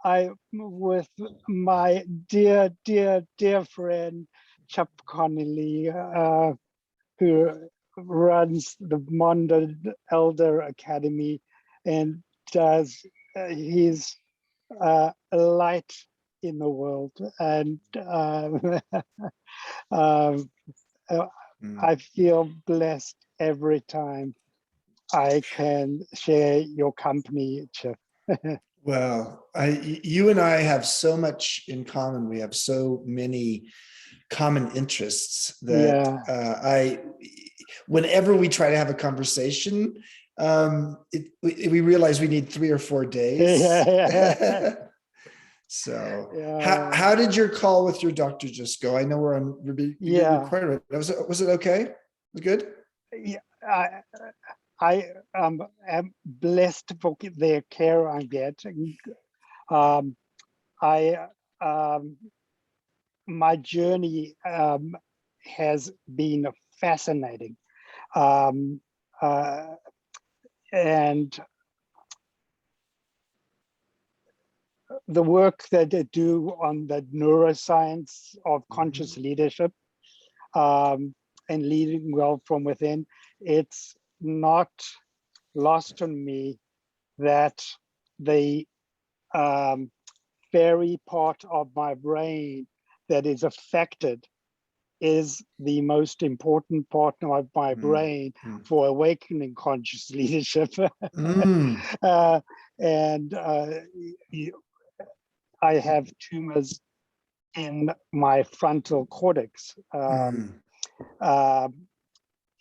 I with my dear friend Chip Conley, who runs the Mondo Elder Academy, and does he's a light in the world, and um, I feel blessed every time I can share your company, Chip. Well, you and I have so much in common. We have so many common interests that Yeah. whenever we try to have a conversation, we realize we need 3 or 4 days. Yeah. So Yeah. how did your call with your doctor just go? I know we're being Yeah. recorded. Was it okay? Was it good? Yeah. I am blessed for their care I'm getting. Um, I my journey has been fascinating, um, uh, and the work that they do on the neuroscience of conscious leadership, um, and leading well from within, it's not lost on me that the very part of my brain that is affected is the most important part of my brain for awakening conscious leadership. And I have tumors in my frontal cortex,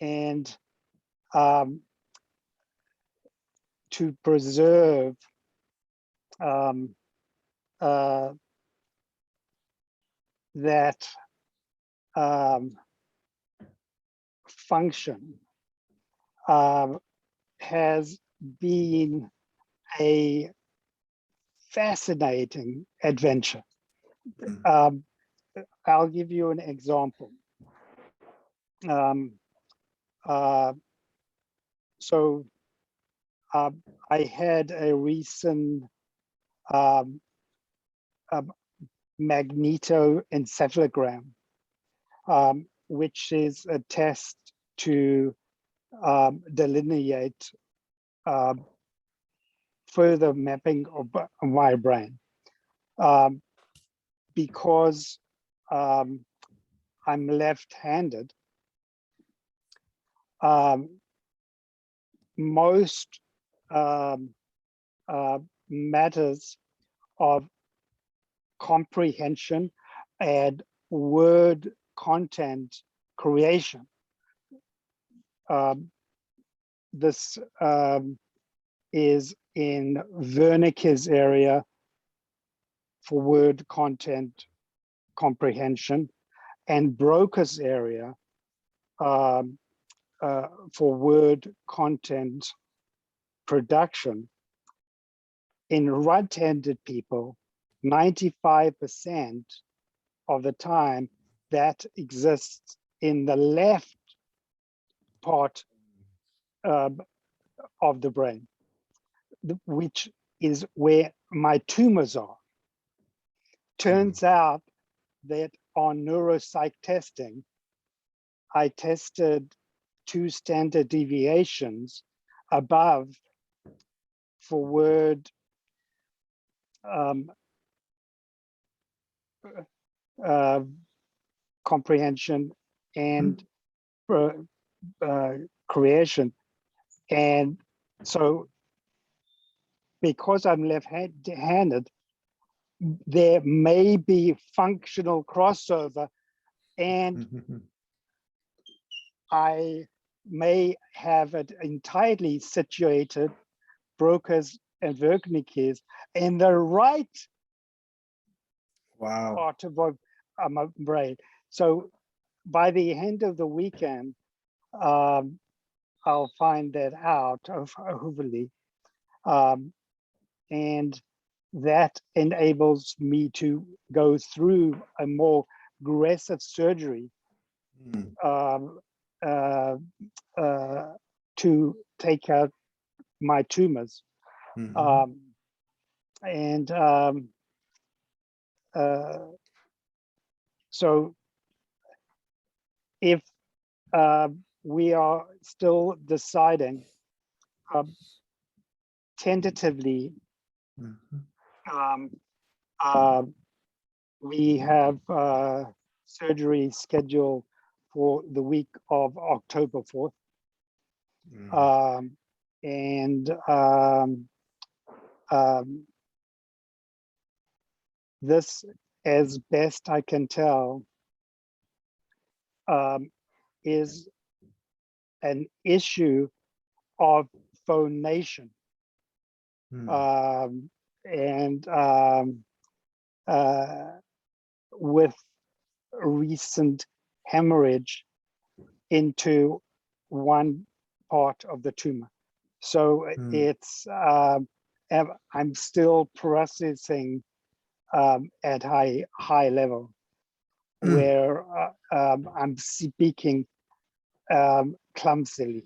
and to preserve that function has been a fascinating adventure. I'll give you an example. So I had a recent magnetoencephalogram, which is a test to delineate further mapping of my brain. Because I'm left-handed, most matters of comprehension and word content creation. This is in Wernicke's area for word content comprehension, and Broca's area for word content production. In right-handed people, 95% of the time that exists in the left part of the brain, which is where my tumors are. Turns out that on neuropsych testing, I tested 2 standard deviations above for word comprehension and creation. And so because I'm left-handed, there may be functional crossover, and I may have it entirely situated, Broca's and Wernicke's, in the right part of my brain. So by the end of the weekend, I'll find that out, hopefully. And that enables me to go through a more aggressive surgery to take out my tumors. and uh, so if we are still deciding tentatively, Mhm. um, uh, we have surgery scheduled for the week of October 4th. Mhm. Um, and this, as best I can tell, is an issue of phonation. Mhm. And with recent hemorrhage into one part of the tumor. So Mhm. it's, I'm still processing at high level, Mhm. where I'm speaking clumsily.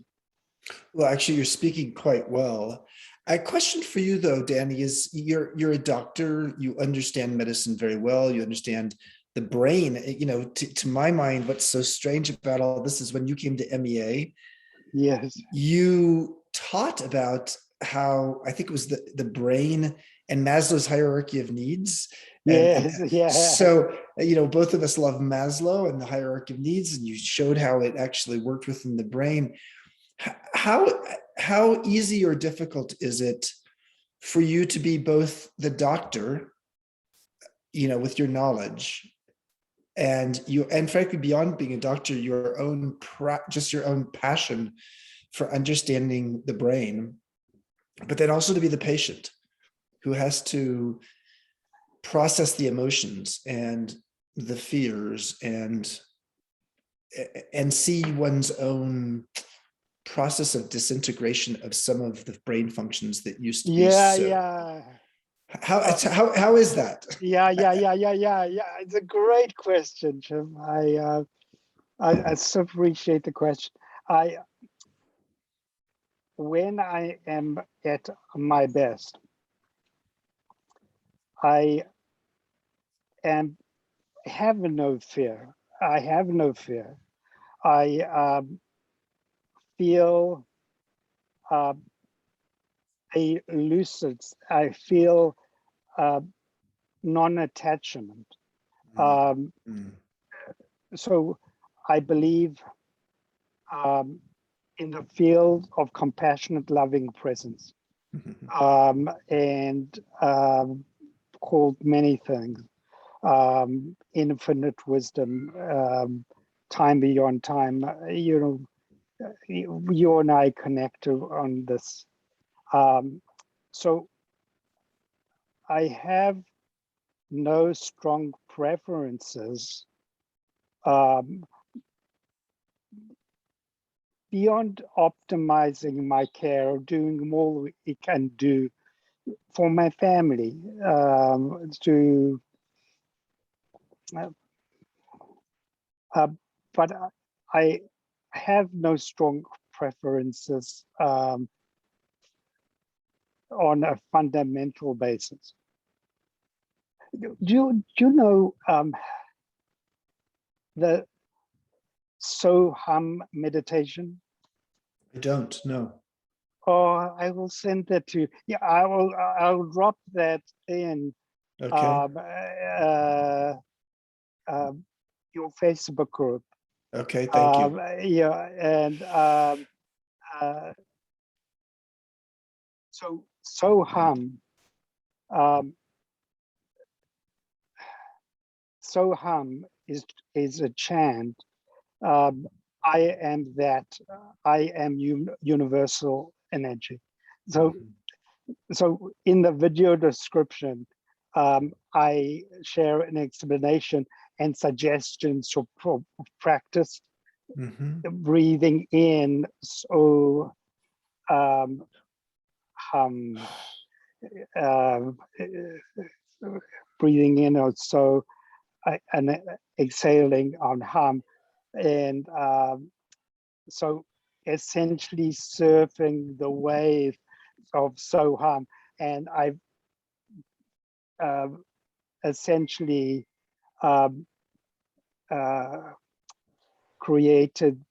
Well, actually, you're speaking quite well. A question for you, though, Danny, is you're a doctor. You understand medicine very well. You understand the brain. You know, to my mind, what's so strange about all this is when you came to MEA, Yes, you taught about how I think it was the brain and Maslow's hierarchy of needs. And yes, yeah, so, you know, both of us love Maslow and the hierarchy of needs, and you showed how it actually worked within the brain. How how easy or difficult is it for you to be both the doctor, you know, with your knowledge, and frankly beyond being a doctor, your own just your own passion for understanding the brain, but then also to be the patient who has to process the emotions and the fears and see one's own process of disintegration of some of the brain functions that used to be yeah, so. yeah. How is that? Yeah. It's a great question, Jim. I so appreciate the question. I When I am at my best, I am have no fear. I have no fear. I feel uh, a lucid. I feel uh, non-attachment. Mm, Um, mm, so I believe um, in the field of compassionate, loving presence, and called many things. Infinite wisdom, time beyond time. You and I connect on this. So I have no strong preferences um, beyond optimizing my care or doing more we can do for my family. To uh, uh, but I have no strong preferences on a fundamental basis. Do you know the Soham meditation? I don't know. Oh, I will send that to you. Yeah, I'll drop that in Okay. um, your Facebook group. Okay. Thank you. Yeah, and uh, so Soham, um, Soham is a chant. Um, I am that. I am universal energy. So Mhm. so in the video description, I share an explanation and suggestions for practice Mhm. breathing in. So um, hum, um, breathing in also and exhaling on hum, and so essentially surfing the wave of Soham. And I've essentially um, created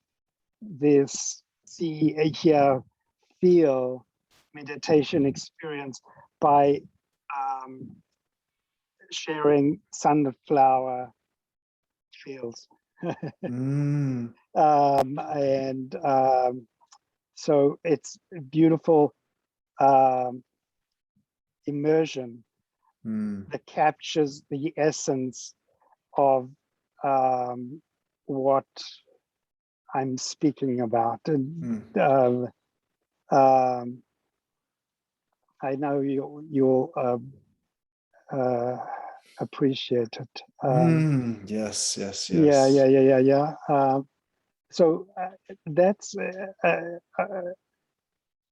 this see, hear, feel meditation experience by sharing sunflower fields. Mm, And so it's a beautiful immersion mm, that captures the essence of what I'm speaking about. And mm, I know you'll appreciate it. yes, yes, Yeah, yeah, yes. yeah, yeah, yeah. So that's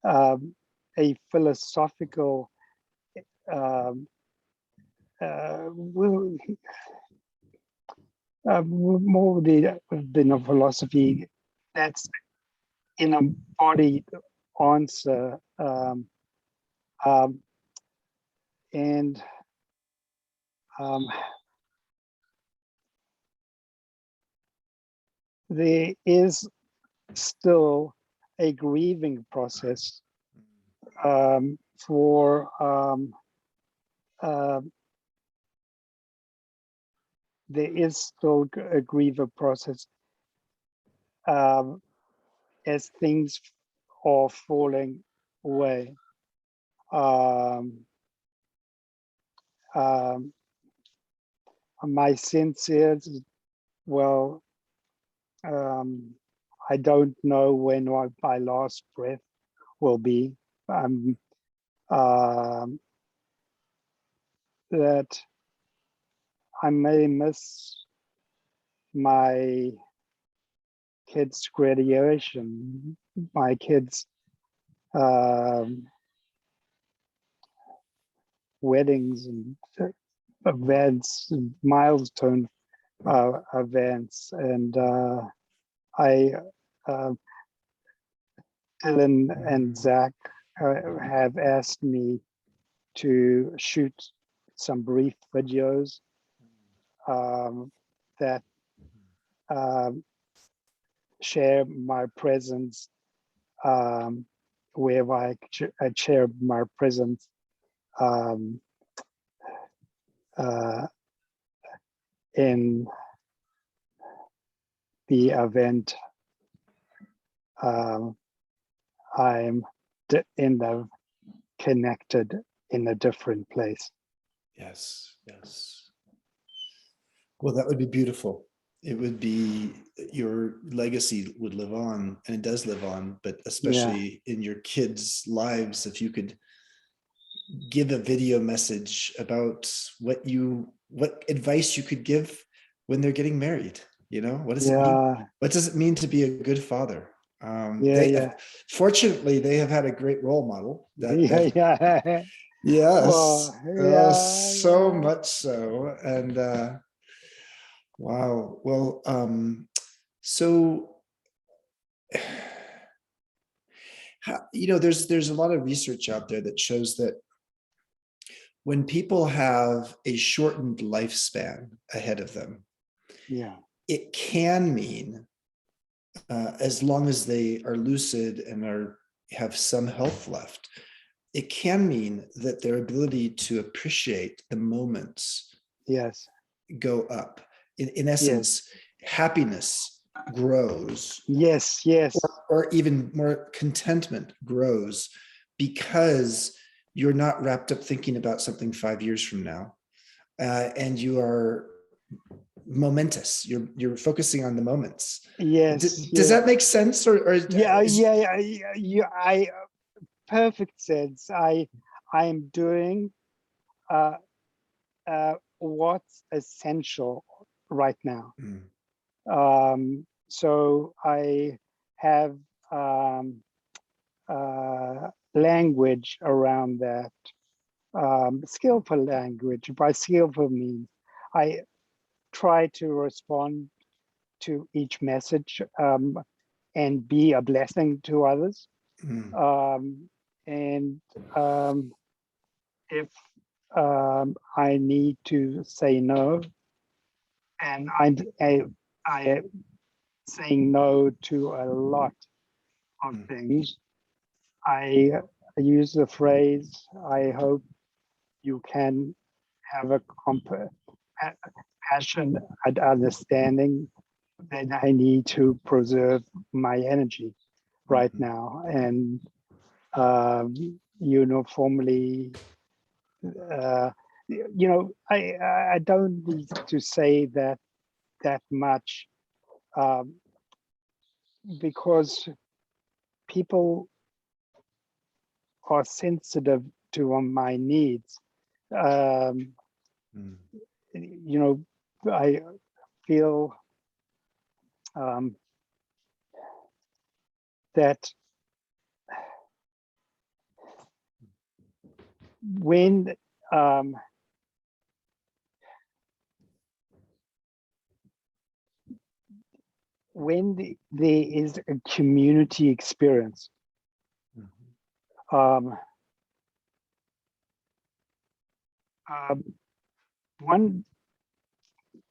a philosophical, um, well, more than a philosophy. That's in a embodied answer, um, and um, there is still a grieving process for uh, there is still a griever process as things are falling away. Um, um, my sense is, well, I don't know when my last breath will be. Um, um, that I may miss my kids' graduation, my kids' um, weddings and events, and milestone events, and I, uh, Dylan and Zach have asked me to shoot some brief videos that um, share my presence, where I share my presence um, uh, in the event. um, I'm in the connected in a different place. Yes, yes. Well, that would be beautiful. It would be your legacy would live on, and it does live on, but Yeah, especially in your kids' lives, if you could give a video message about what advice you could give when they're getting married. What does it mean? yeah, What does it mean to be a good father? yeah, They yeah, fortunately they have had a great role model that yeah, yeah. Well, yes, yeah, so yeah, much so. And wow. Well, so there's a lot of research out there that shows that when people have a shortened lifespan ahead of them, yeah, it can mean, as long as they are lucid and have some health left, it can mean that their ability to appreciate the moments yes, go up. In yes, essence, happiness grows, yes, yes, or even more contentment grows, because you're not wrapped up thinking about something 5 years from now, and you are momentous. You're focusing on the moments. yes, Does yeah, that make sense, or yeah, is yeah, yeah, yeah, yeah, perfect sense. I am doing uh, what's essential right now. Mm, So I have language around that, skillful language. By skillful means, I try to respond to each message and be a blessing to others. mm, Um, and if I need to say no, and I saying no to a lot of things. I use the phrase, I hope you can have a passion and understanding that I need to preserve my energy right now. And, formally, I don't need to say that much, because people are sensitive to my needs. I feel that when there is a community experience, one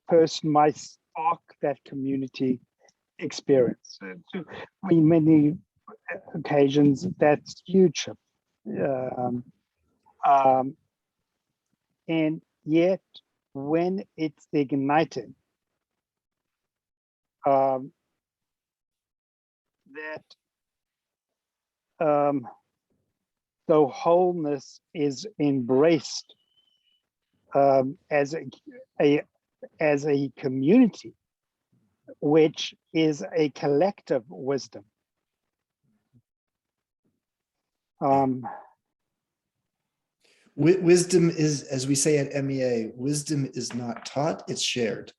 person might spark that community experience. In many occasions, that's huge. And yet, when it's ignited, that the wholeness is embraced as a community, which is a collective wisdom. Wisdom is, as we say at MEA, wisdom is not taught, it's shared.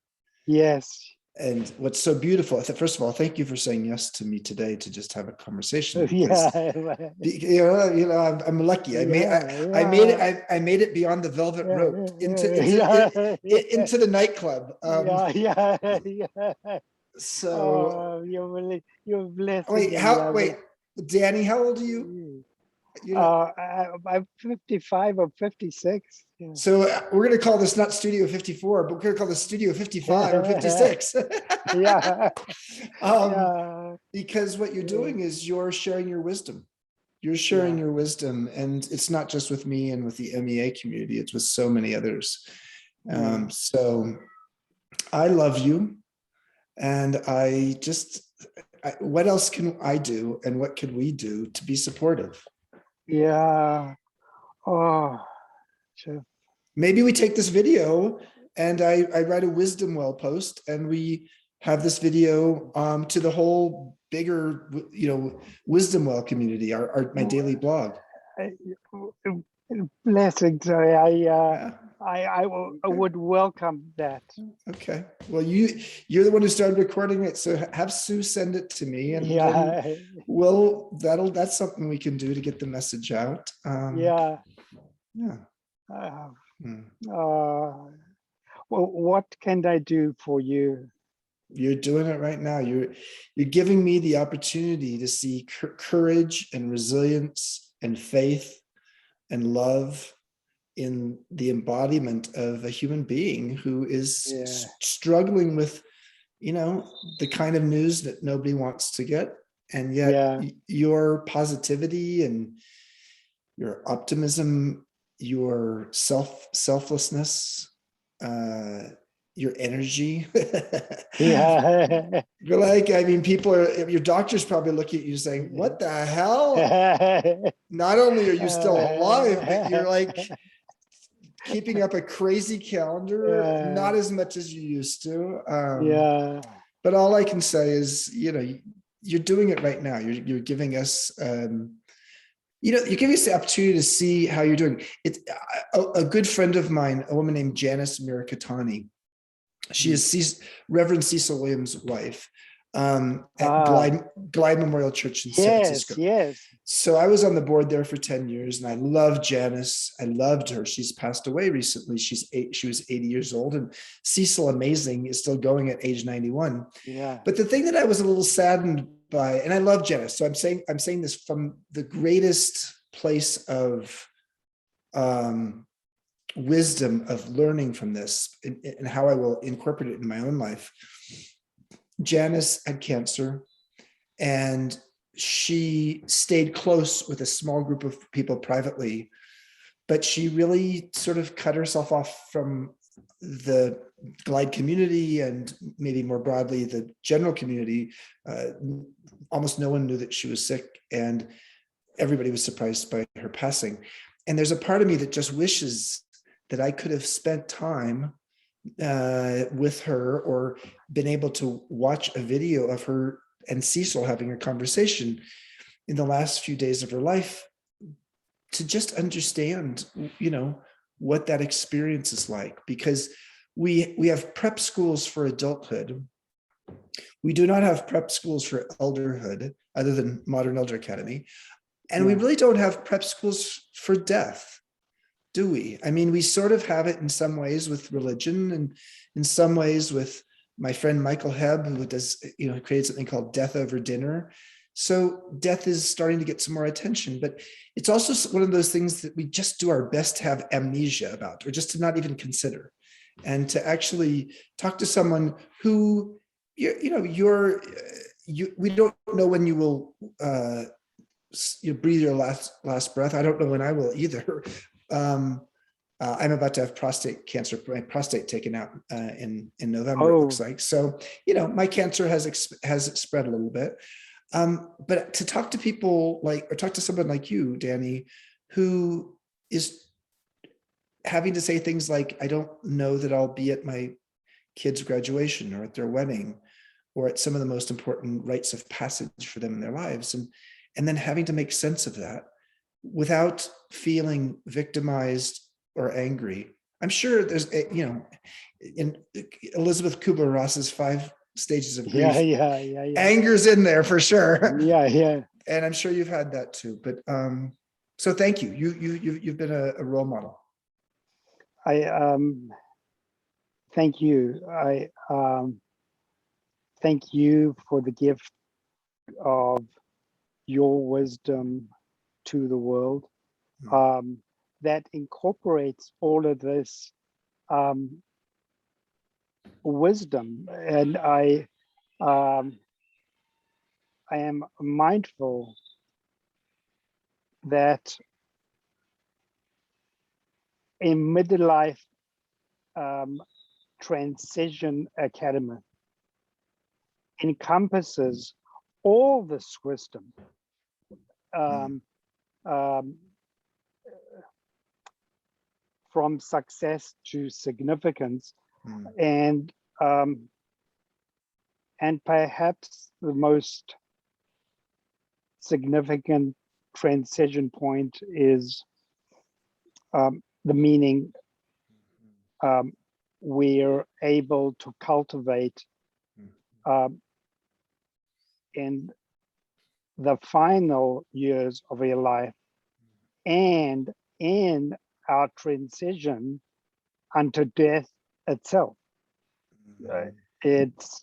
Yes. And what's so beautiful, first of all, thank you for saying yes to me today to just have a conversation. I'm lucky. I made it beyond the velvet rope into the nightclub. So you're blessed. Wait, Danny, how old are you? I'm 55 or 56. Yeah. So we're going to call this not Studio 54, but we're going to call this Studio 55 or 56. Yeah. Because what you're doing is you're sharing your wisdom. You're sharing your wisdom, and it's not just with me and with the MEA community, it's with so many others. So I love you, and what else can I do, and what could we do to be supportive? Yeah. Oh, Chip. Maybe we take this video and I write a wisdom well post, and we have this video to the whole bigger, wisdom well community, my daily blog. Blessings. I would welcome that. Okay. Well, you're the one who started recording it, so have Sue send it to me, and that's something we can do to get the message out. Well, what can I do for you? You're doing it right now. You're giving me the opportunity to see courage and resilience and faith and love in the embodiment of a human being who is struggling with, the kind of news that nobody wants to get. And yet your positivity and your optimism, your selflessness, your energy. People your doctor's probably looking at you saying, what the hell? Not only are you still alive, but you're like keeping up a crazy calendar, not as much as you used to. But all I can say is, you're doing it right now. You're giving us, you're giving us the opportunity to see how you're doing. It's a good friend of mine, a woman named Janice Mirikatani. She is Reverend Cecil Williams' wife at Glide Memorial Church in San Francisco. Yes. So I was on the board there for 10 years, and I loved Janice. I loved her. She's passed away recently. She was 80 years old, and Cecil, amazing, is still going at age 91. Yeah. But the thing that I was a little saddened by, and I love Janice, so I'm saying this from the greatest place of wisdom of learning from this and how I will incorporate it in my own life. Janice had cancer, and she stayed close with a small group of people privately, but she really sort of cut herself off from the Glide community and maybe more broadly the general community. Almost no one knew that she was sick, and everybody was surprised by her passing. And there's a part of me that just wishes that I could have spent time with her, or been able to watch a video of her and Cecil having a conversation in the last few days of her life, to just understand, what that experience is like. Because we have prep schools for adulthood. We do not have prep schools for elderhood, other than Modern Elder Academy. And we really don't have prep schools for death, do we? I mean, we sort of have it in some ways with religion, and in some ways with my friend Michael Hebb, who does, created something called Death Over Dinner. So death is starting to get some more attention, but it's also one of those things that we just do our best to have amnesia about, or just to not even consider, and to actually talk to someone who, we don't know when you will breathe your last breath. I don't know when I will either. I'm about to have prostate cancer, my prostate taken out in November, it looks like. So, my cancer has spread a little bit. But to talk to people or talk to someone like you, Danny, who is having to say things like, I don't know that I'll be at my kid's graduation, or at their wedding, or at some of the most important rites of passage for them in their lives. And then having to make sense of that without feeling victimized or angry. I'm sure there's, in Elizabeth Kubler-Ross's 5 stages of grief, anger's in there for sure. Yeah. And I'm sure you've had that too. But so thank you. You've been a role model. I thank you. I thank you for the gift of your wisdom to the world, that incorporates all of this wisdom. And I am mindful that a midlife transition academy encompasses all this wisdom, from success to significance, and perhaps the most significant transition point is the meaning we're able to cultivate in the final years of your life, and in our transition unto death itself. It's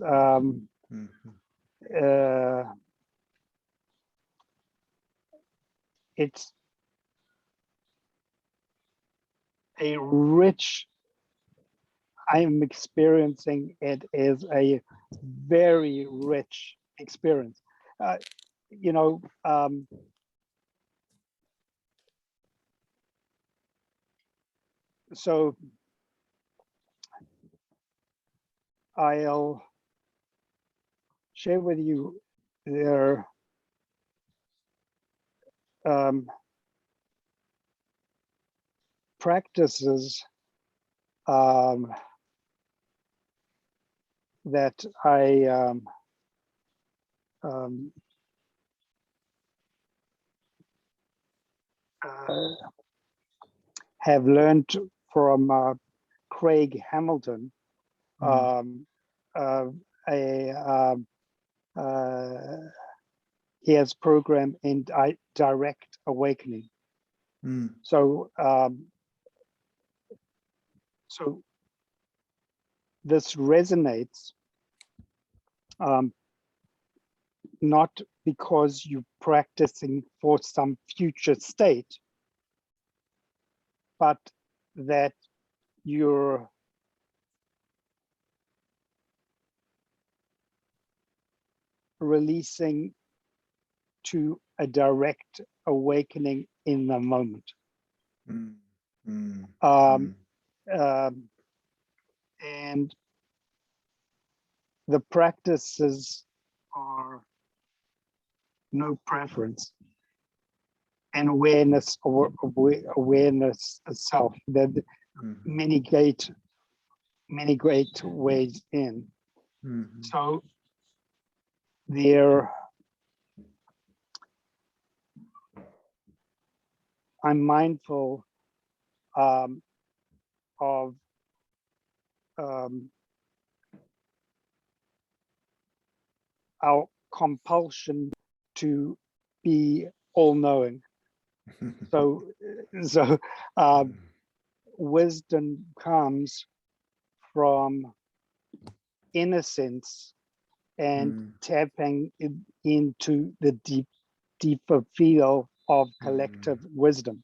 it's a rich, I'm experiencing it as a very rich experience. So I'll share with you their practices that I have learned from Craig Hamilton, he has program in direct awakening. So this resonates, not because you're practicing for some future state, but that you're releasing to a direct awakening in the moment. Mm, mm, Um, and the practices are no preference and awareness, or awareness itself. There are mm, many great ways in. So there, I'm mindful of our compulsion to be all-knowing. So wisdom comes from innocence and tapping into the deeper feel of collective wisdom.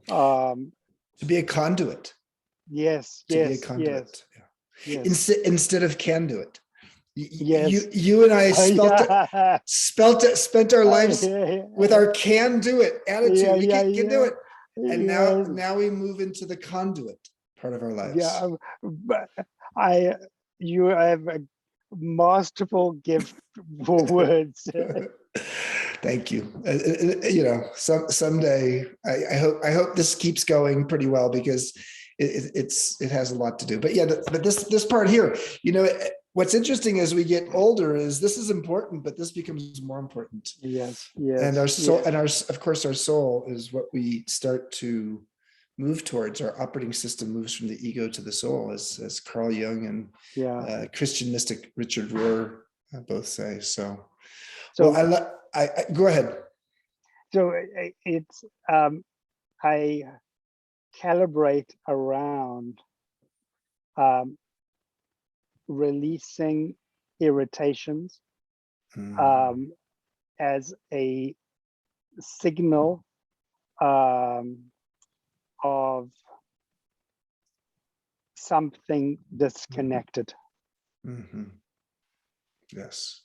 To be a conduit. Yes, To be a yes, conduit. yes, yes. Instead of can do it. yes. You and I Yeah. spent our lives Yeah. with our can do it attitude. Yeah, We yeah, can do it. And yes. now we move into the conduit part of our lives. Yeah, but you have a masterful gift for words. Thank you. You know, someday I hope this keeps going pretty well, because it has a lot to do. But yeah, but this part here, you know, what's interesting as we get older is this is important, but this becomes more important. Yes, yes. And our soul, yes. and of course, our soul is what we start to move towards. Our operating system moves from the ego to the soul, as Carl Jung and Christian mystic Richard Rohr both say. So well, I go ahead. So it's I calibrate around releasing irritations as a signal of something disconnected. Yes.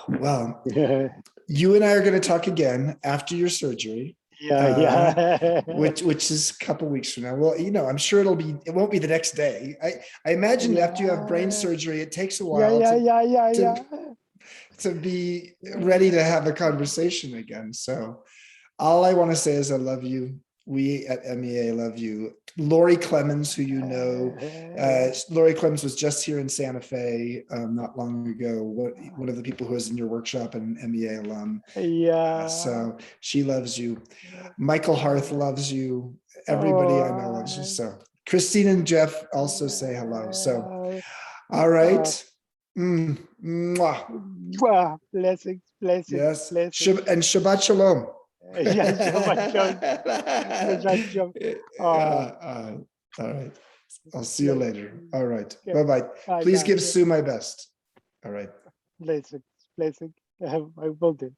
Well, you and I are going to talk again after your surgery. Which is a couple weeks from now. Well, you know, I'm sure it won't be the next day. I imagine after you have brain surgery, it takes a while to be ready to have a conversation again. So all I want to say is I love you. We at MEA love you. Lori Clemens, who you know, Lori Clemens was just here in Santa Fe not long ago. One of the people who was in your workshop, and MEA alum. So she loves you. Michael Harth loves you. Everybody I know loves you. So Christine and Jeff also say hello. So all right. Mwah. Blessings. Yes. Blessings. And Shabbat Shalom. All right. I'll see you later. All right. Bye-bye. Please give Sue my best. All right. Blessings. I will do.